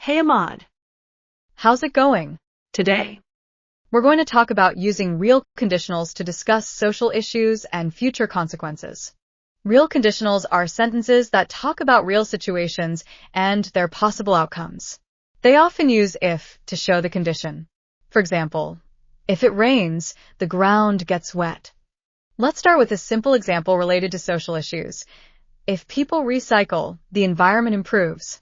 Hey Ahmad, How's it going? today, We're going to talk about using real conditionals to discuss social issues and future consequences. Real conditionals are sentences that talk about real situations and their possible outcomes. They often use if to show the condition. For example, if it rains, the ground gets wet. Let's start with a simple example related to social issues. If people recycle, the environment improves.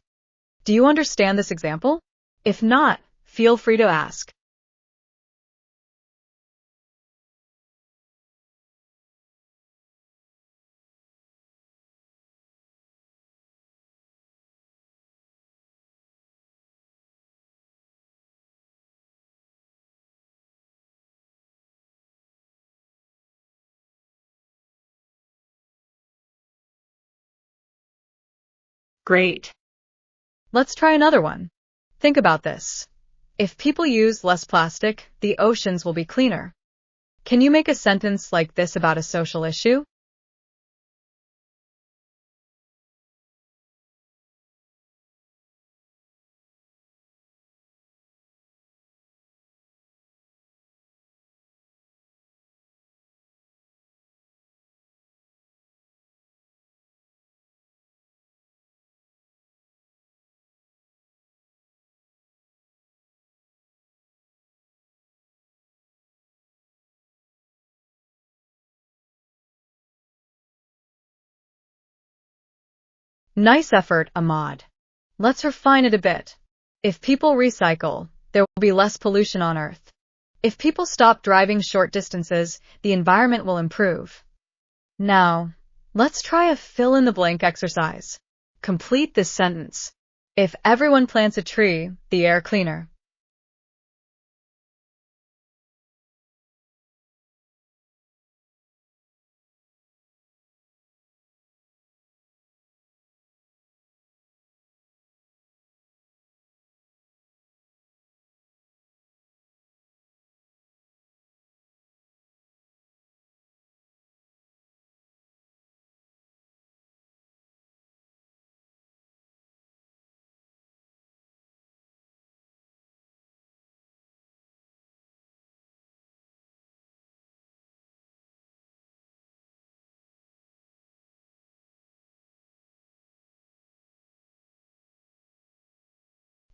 Do you understand this example? If not, feel free to ask. great. Let's try another one. Think about this. If people use less plastic, the oceans will be cleaner. Can you make a sentence like this about a social issue? Nice effort, Ahmad. Let's refine it a bit. If people recycle, there will be less pollution on Earth. If people stop driving short distances, the environment will improve. Now, let's try a fill-in-the-blank exercise. Complete this sentence. If everyone plants a tree, the air cleaner.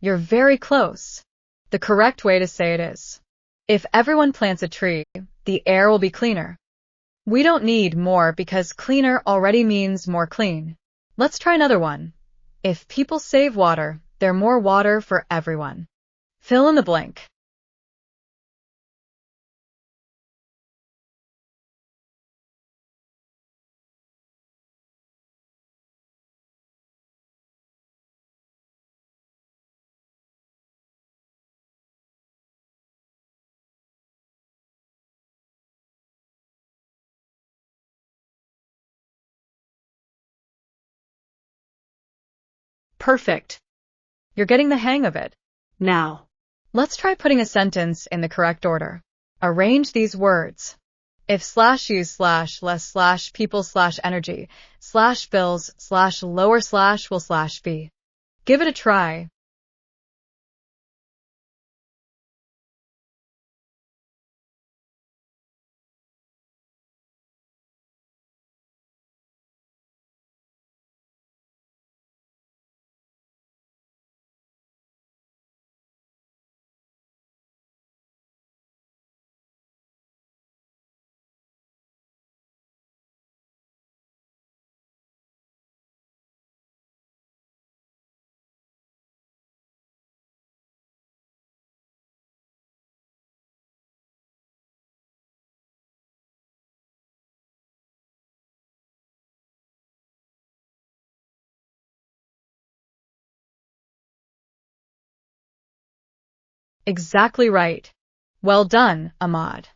You're very close. The correct way to say it is, if everyone plants a tree, the air will be cleaner. We don't need more because cleaner already means more clean. Let's try another one. If people save water, there's more water for everyone. Fill in the blank. Perfect. You're getting the hang of it. Now, Let's try putting a sentence in the correct order. Arrange these words. If slash use slash less slash people slash energy slash bills slash lower slash will slash be. Give it a try. Exactly right. Well done, Ahmad.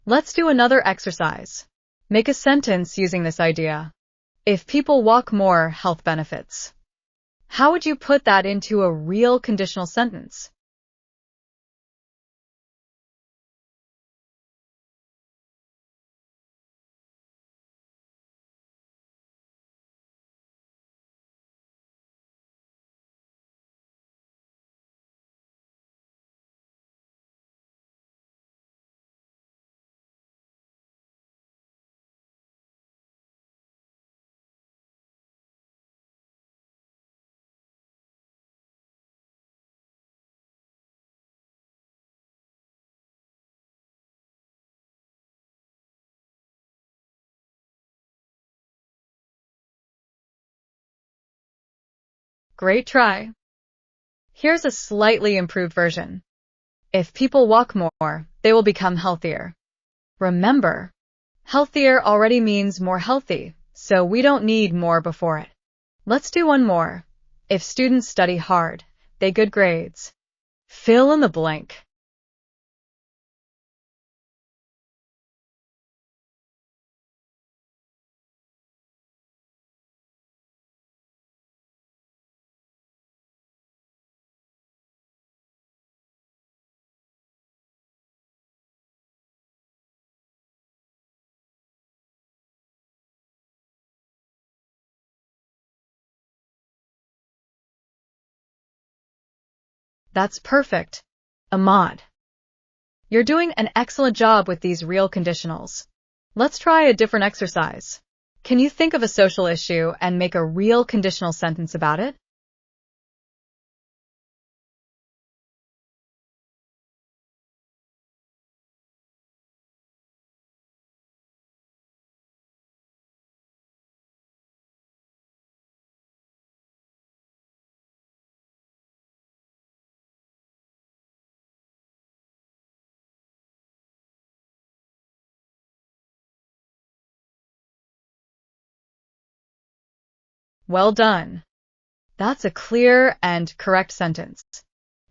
Let's do another exercise. Make a sentence using this idea. If people walk more, health benefits. How would you put that into a real conditional sentence? Great try. Here's a slightly improved version. If people walk more, they will become healthier. Remember, healthier already means more healthy, so we don't need more before it. Let's do one more. If students study hard, they good grades. Fill in the blank. That's perfect. Ahmad, you're doing an excellent job with these real conditionals. Let's try a different exercise. Can you think of a social issue and make a real conditional sentence about it? Well done. That's a clear and correct sentence.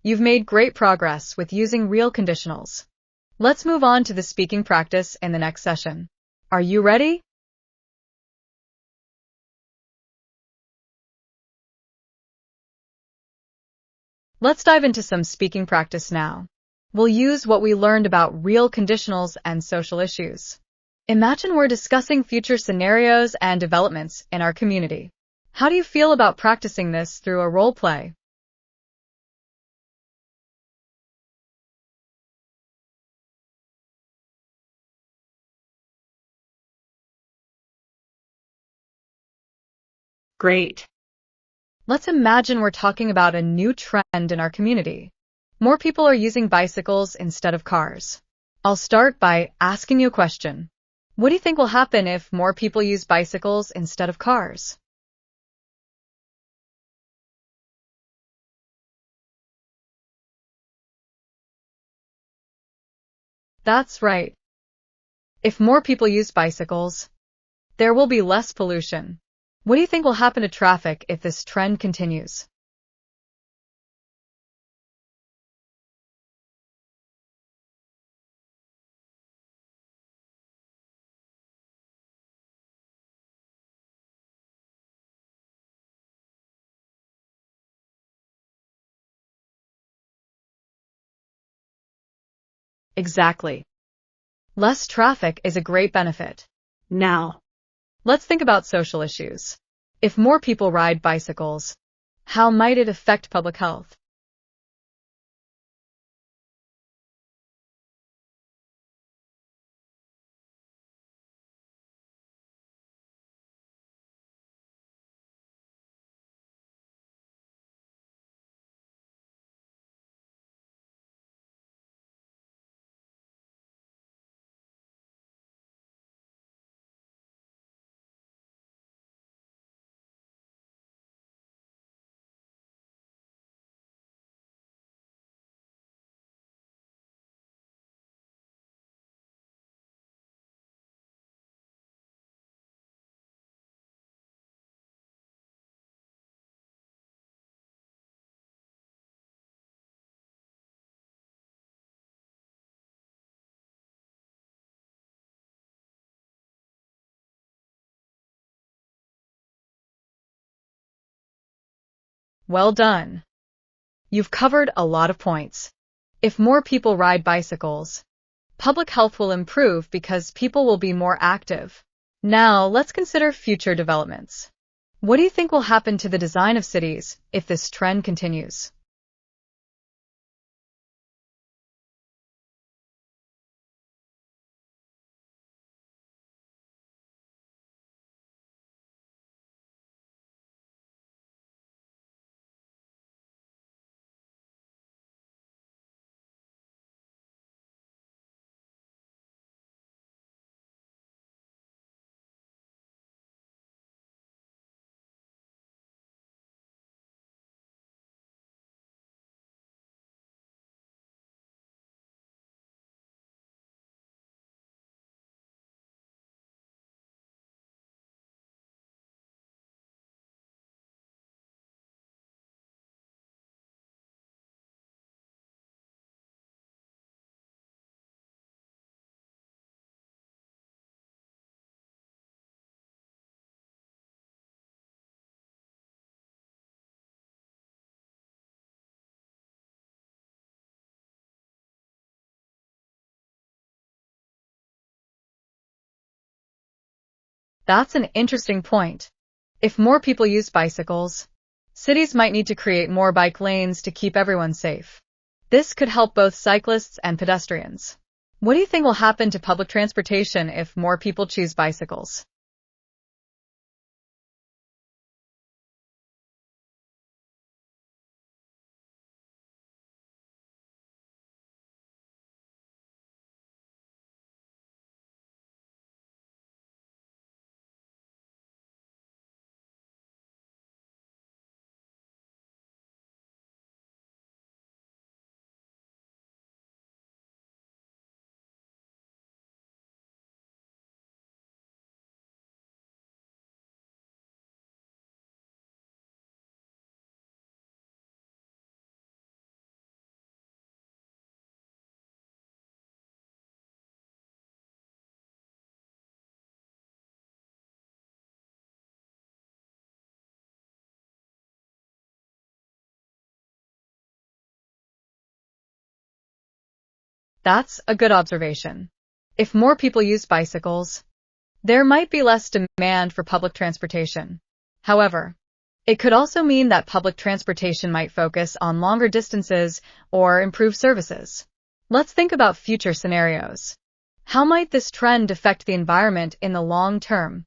You've made great progress with using real conditionals. Let's move on to the speaking practice in the next session. Are you ready? Let's dive into some speaking practice now. We'll use what we learned about real conditionals and social issues. Imagine we're discussing future scenarios and developments in our community. How do you feel about practicing this through a role play? Great. Let's imagine we're talking about a new trend in our community. More people are using bicycles instead of cars. I'll start by asking you a question. What do you think will happen if more people use bicycles instead of cars? That's right. If more people use bicycles, there will be less pollution. What do you think will happen to traffic if this trend continues? Exactly. Less traffic is a great benefit. Now, Let's think about social issues. If more people ride bicycles, how might it affect public health? Well done. You've covered a lot of points. If more people ride bicycles, public health will improve because people will be more active. Now, let's consider future developments. What do you think will happen to the design of cities if this trend continues? That's an interesting point. If more people use bicycles, cities might need to create more bike lanes to keep everyone safe. This could help both cyclists and pedestrians. What do you think will happen to public transportation if more people choose bicycles? That's a good observation. If more people use bicycles, there might be less demand for public transportation. However, it could also mean that public transportation might focus on longer distances or improve services. Let's think about future scenarios. How might this trend affect the environment in the long term?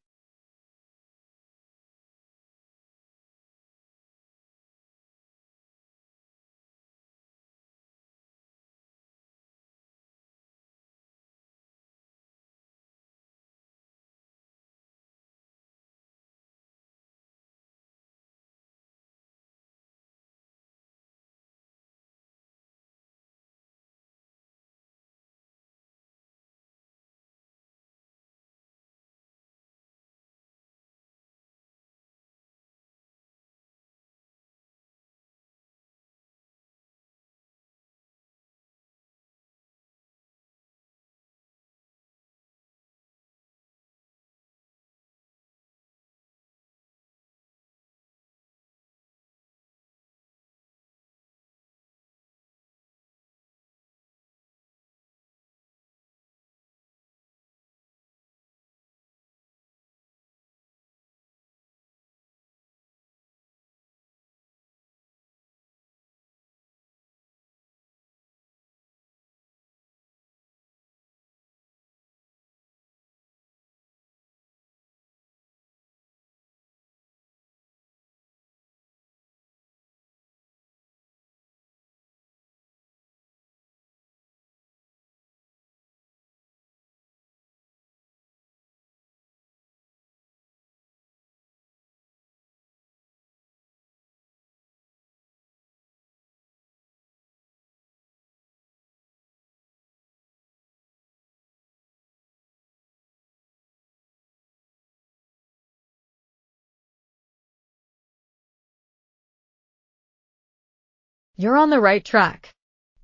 You're on the right track.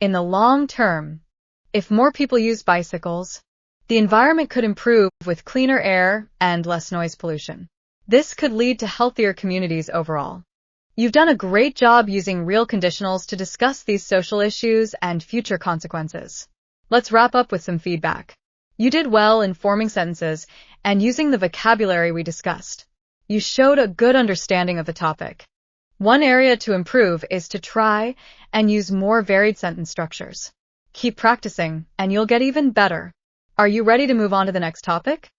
In the long term, if more people use bicycles, the environment could improve with cleaner air and less noise pollution. This could lead to healthier communities overall. You've done a great job using real conditionals to discuss these social issues and future consequences. Let's wrap up with some feedback. You did well in forming sentences and using the vocabulary we discussed. You showed a good understanding of the topic. One area to improve is to try and use more varied sentence structures. Keep practicing, and you'll get even better. Are you ready to move on to the next topic?